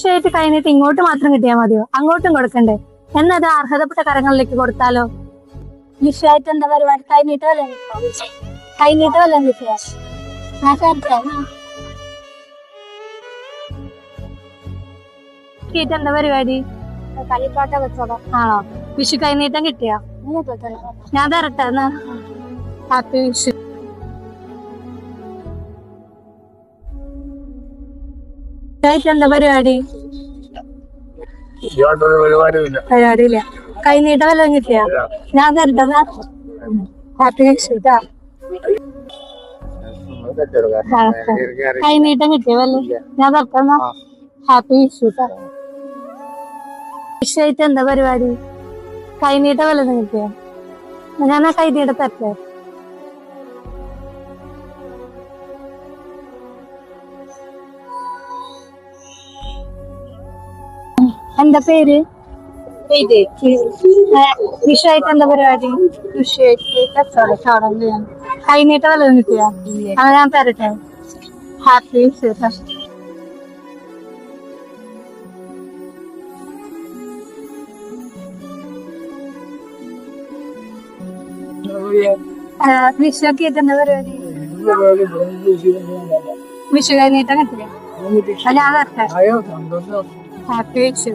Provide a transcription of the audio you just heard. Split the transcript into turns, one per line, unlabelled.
വിഷയമായിട്ട് കഴിഞ്ഞിട്ട് ഇങ്ങോട്ട് മാത്രം കിട്ടിയാൽ മതിയോ? അങ്ങോട്ടും കൊടുക്കണ്ടേ? എന്നത് അർഹതപ്പെട്ട കരങ്ങളിലേക്ക് കൊടുത്താലോ?
വിഷയമായിട്ട് എന്താ പരിപാടി? കഴിഞ്ഞിട്ട് വല്ലതും വിഷയം
എന്താ പരിപാടി?
കളിപ്പാട്ട വെച്ചതോ?
ആണോ? വിഷു കൈനീട്ടം കിട്ടിയാ? ഞാൻ തരട്ടെ എന്നാ. ഹാപ്പി വിഷു. എന്താ പരിപാടി? പരിപാടിയില്ല. കൈനീട്ടം വല്ലതും കിട്ടിയാ? ഞാൻ തരട്ടെ എന്നാ. ഹാപ്പി വിഷു. കൈനീട്ടം കിട്ടിയ വല്ല? ഞാൻ തരട്ടെ എന്നാ. ഹാപ്പി വിഷു. വിഷയായിട്ട് എന്താ പരിപാടി? കൈനീട്ടം വല്ലതും കിട്ടിയ? ഞാൻ ആ കൈനീട്ടം തരട്ടെ. എന്താ പേര്? വിഷയായിട്ട് എന്താ പരിപാടി? കൈനീട്ടം വല്ലതും കിട്ടിയ? അത് ഞാൻ തരട്ടെ. ഹാപ്പി വിഷു. വിഷുവൊക്കെ ആയിട്ട് എന്താ പരിപാടി? വിഷു കൈനീട്ടം കിട്ടില്ല? ഞാൻ തരട്ടെ. ഹാപ്പി വിഷു.